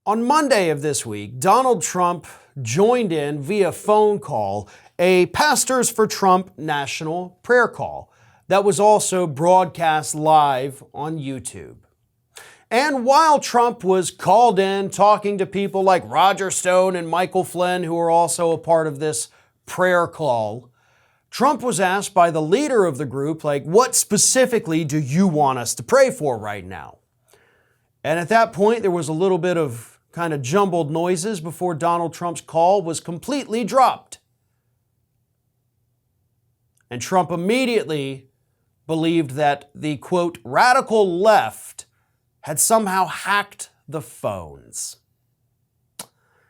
On Monday of this week, Donald Trump joined in via phone call a Pastors for Trump national prayer call that was also broadcast live on YouTube. And while Trump was called in talking to people like Roger Stone and Michael Flynn, who are also a part of this prayer call, Trump was asked by the leader of the group, what specifically do you want us to pray for right now? And at that point, there was a little bit of kind of jumbled noises before Donald Trump's call was completely dropped. And Trump immediately believed that the, quote, radical left had somehow hacked the phones.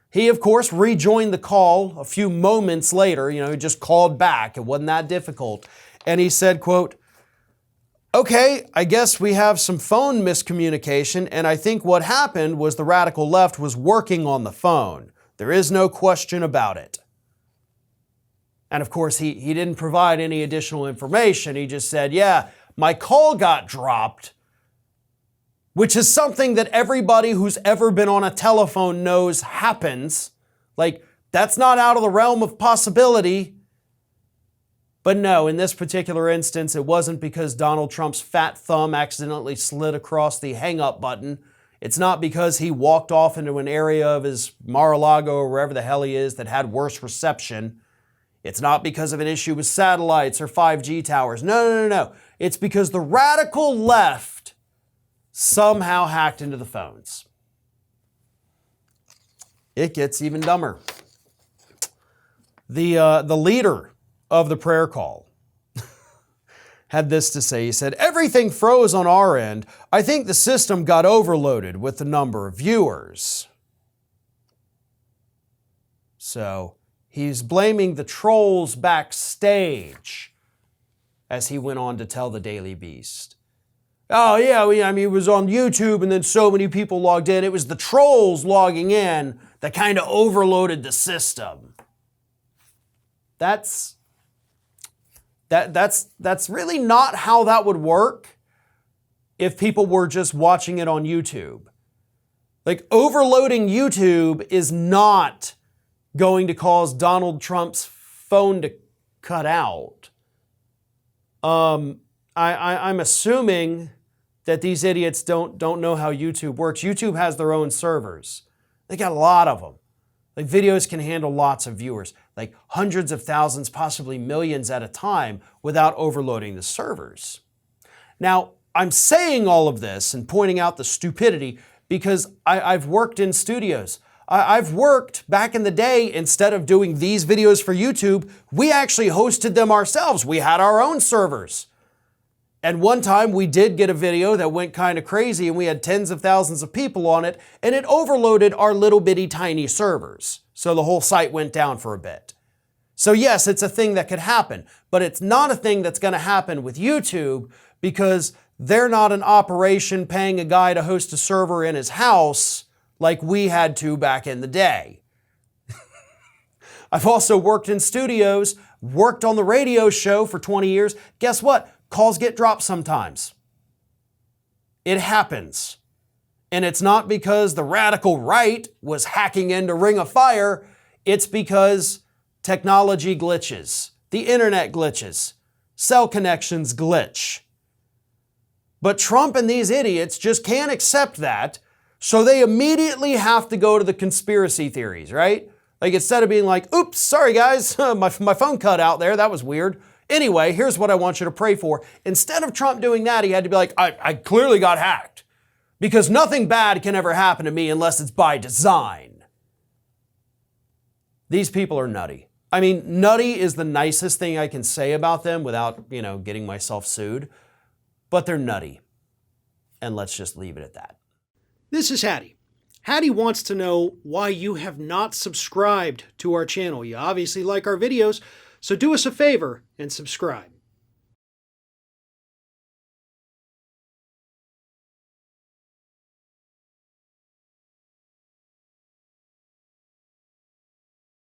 He, of course, rejoined the call a few moments later. He just called back. It wasn't that difficult. And he said, quote, okay, I guess we have some phone miscommunication, and I think what happened was the radical left was working on the phone. There is no question about it. And of course, he didn't provide any additional information. He just said, yeah, my call got dropped, which is something that everybody who's ever been on a telephone knows happens. That's not out of the realm of possibility. But no, in this particular instance, it wasn't because Donald Trump's fat thumb accidentally slid across the hang up button. It's not because he walked off into an area of his Mar-a-Lago or wherever the hell he is that had worse reception. It's not because of an issue with satellites or 5G towers. No. It's because the radical left somehow hacked into the phones. It gets even dumber. The leader of the prayer call had this to say. He said, everything froze on our end. I think the system got overloaded with the number of viewers. So he's blaming the trolls backstage as he went on to tell the Daily Beast. Oh yeah, it was on YouTube and then so many people logged in. It was the trolls logging in that kind of overloaded the system. That's really not how that would work if people were just watching it on YouTube. Overloading YouTube is not going to cause Donald Trump's phone to cut out. I'm assuming that these idiots don't know how YouTube works. YouTube has their own servers. They got a lot of them. Videos can handle lots of viewers, hundreds of thousands, possibly millions at a time without overloading the servers. Now, I'm saying all of this and pointing out the stupidity because I've worked in studios. I've worked back in the day, instead of doing these videos for YouTube, we actually hosted them ourselves. We had our own servers. And one time we did get a video that went kind of crazy and we had tens of thousands of people on it and it overloaded our little bitty tiny servers. So the whole site went down for a bit. So yes, it's a thing that could happen, but it's not a thing that's going to happen with YouTube because they're not an operation paying a guy to host a server in his house like we had to back in the day. I've also worked in studios, worked on the radio show for 20 years. Guess what? Calls get dropped sometimes. It happens. And it's not because the radical right was hacking into Ring of Fire. It's because technology glitches. The internet glitches. Cell connections glitch. But Trump and these idiots just can't accept that, so they immediately have to go to the conspiracy theories, right? Instead of being oops, sorry guys, my phone cut out there, that was weird. Anyway, here's what I want you to pray for. Instead of Trump doing that, he had to be I clearly got hacked because nothing bad can ever happen to me unless it's by design. These people are nutty. Nutty is the nicest thing I can say about them without, getting myself sued, but they're nutty. And let's just leave it at that. This is Hattie. Hattie wants to know why you have not subscribed to our channel. You obviously like our videos, so do us a favor and subscribe.